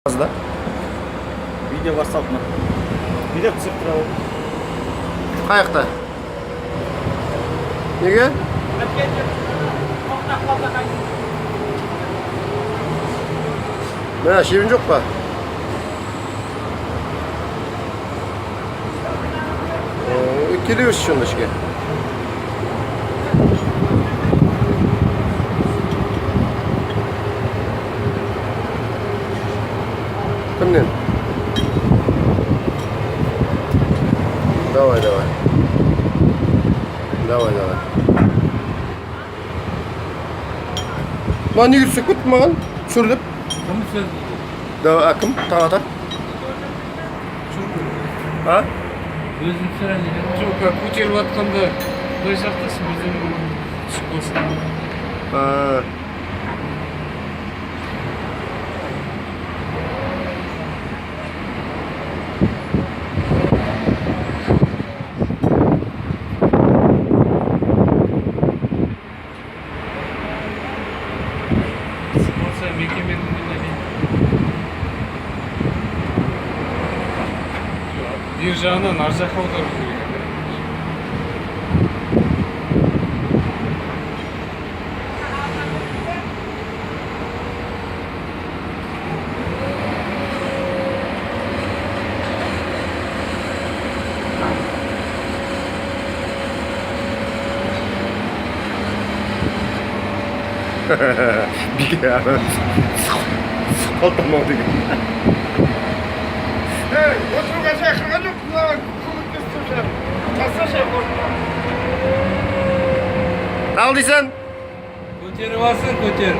Da. Video WhatsApp mı? Video çıktı abi. Kayakta. Nege? Ne, şevin yok mu? Geliyoruz şunda şike. Kimden? Давай. Давай. Lan ne gülsün kutman? Sürdüm. Kami söz. Da akım tağata. Ha? Özüm сұрайын жоқ көтеріп жатқанда құдай сақтасын бізден шықпасын. Ha. Sıkılsa mekkemenin bir жағынан ар жаққа аудару керек. Bir kere sıkıltamadı. Hey, oturga şaşırgan yok. Bunlar kömürtüsü. Kasa şey Al diysen. Көтеріп алсын, көтер.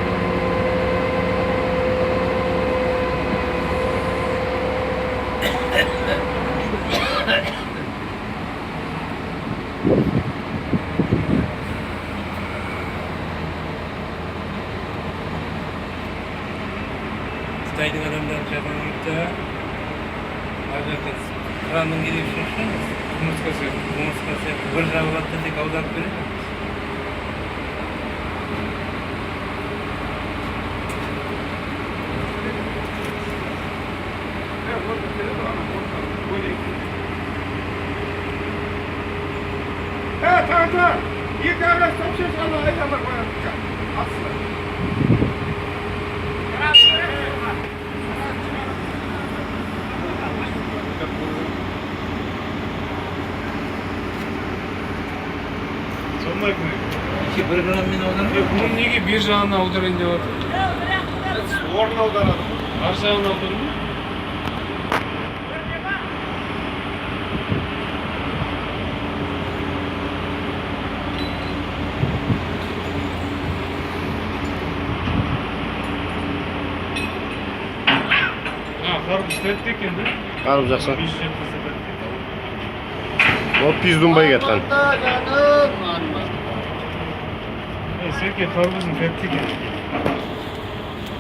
Қытайдың адамдары жапан келіпті. Құранның ерекшесі үшін жұмысқа сияқты бір жабылады тек аударып береді. Tamam. İlk araç topşuyor sana ayağına koyarım. Aslında. Сондай күні. İki bir gramмен аударып. Бұның неге бер жағына аударайын деп отыр? Orada audaralım. Ар жағына аудару ма? Қарбыз тәтті екен да? Қарбыз жақсы. 5 жетті сәтті. O pizdunbay ketken. Серке қарбыздың тәтті екен.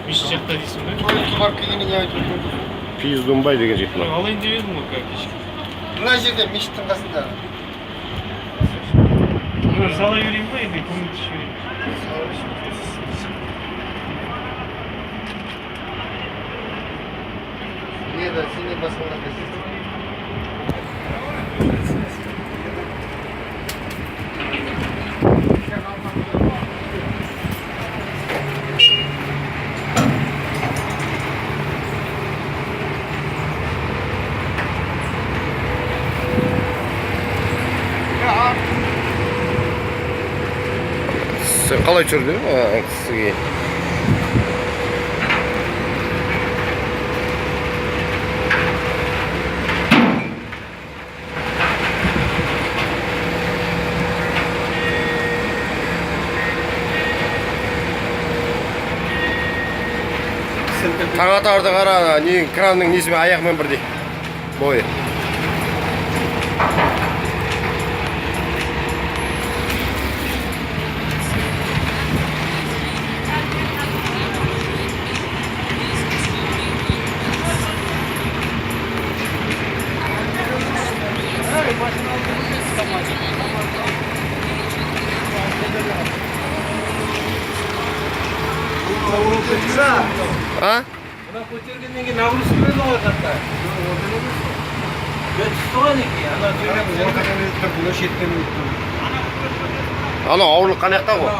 5 жетті дейсің бе? Var kıyını ya çocuğum. Pizdunbay деген жігіт. Алайын деп едім ғой кәкешке. Mına жерде мешіттің қасында. Сала берейін ба енді көмектесіп жіберейін? Не да, сені басыңда кесесің. Sen қалай жүрдің? Сізге. Таңатарды қара, кранның несімен аяқмен бірдей. Бойы. А? Buna koçer келгеннен кейін нагрузка берді ғой қатта. Ben tutuған екен, ана Ортадан өттім, мына шеттен өттім. Ana ауырлық қанақта ғой.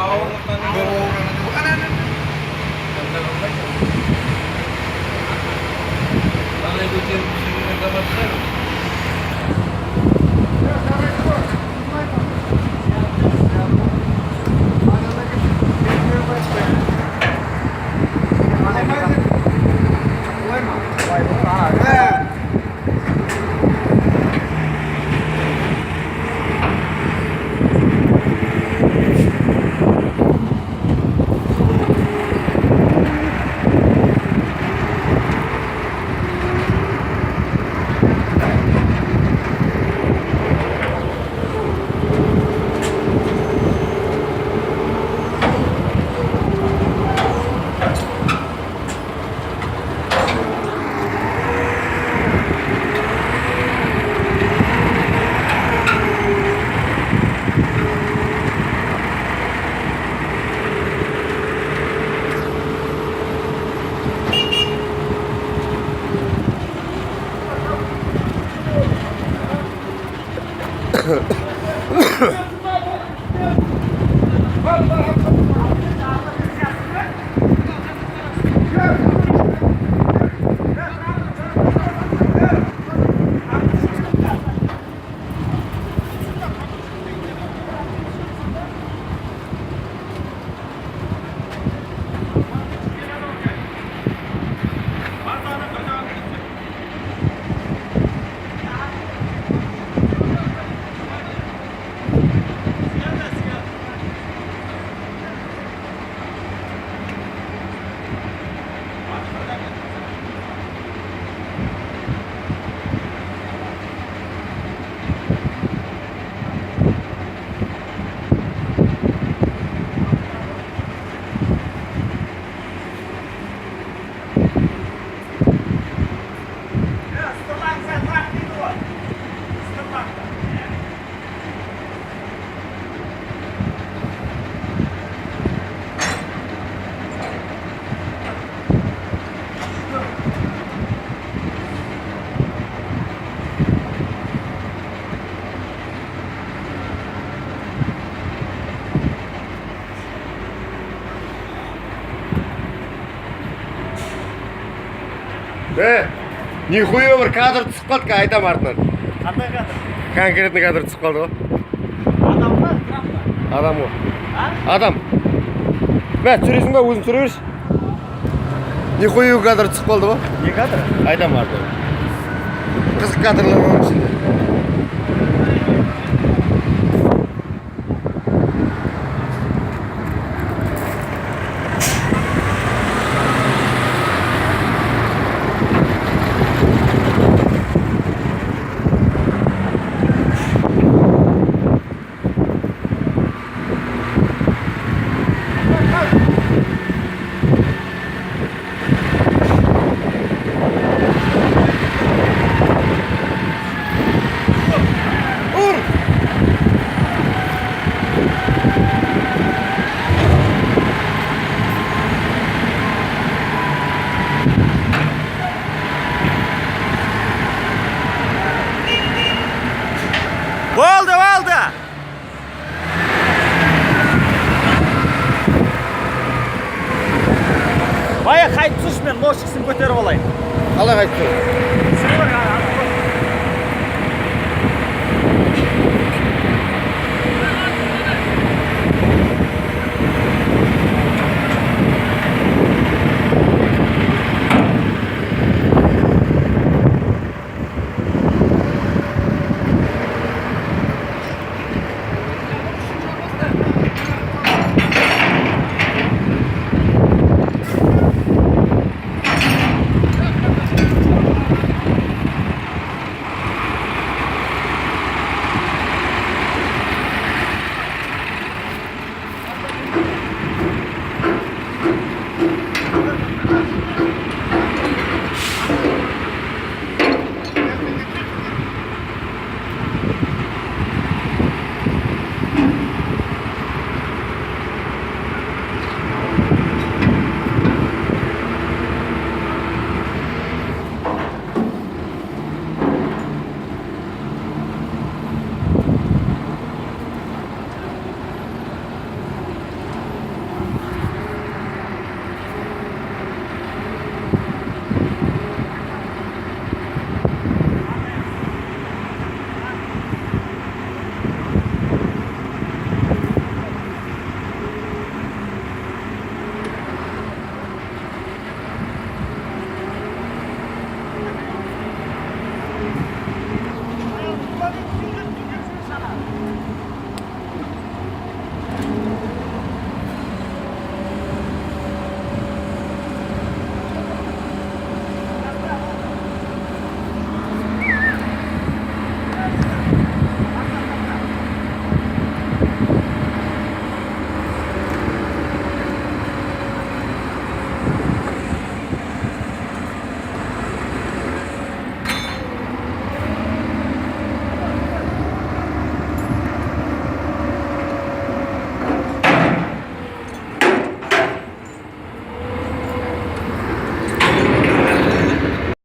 Қалай көтеріп жүрген заматта. Нихуя бір кадр түсіп қалды, айтам артынан. Қандай кадр? Конкретный кадр түсіп қалды ғой. Адам ба, кран ба? Адам ғой. А? Адам. Бә, түсіресің ба, өзің түсіре берші. Нихуя кадр түсіп қалды ғой. Не кадр? Айтам артынан. Қызық кадрлар бар ішінде. Oldu. Baya kayıt tuş men, loşiksin көтеріп алайын. Қалай қайтып тұр?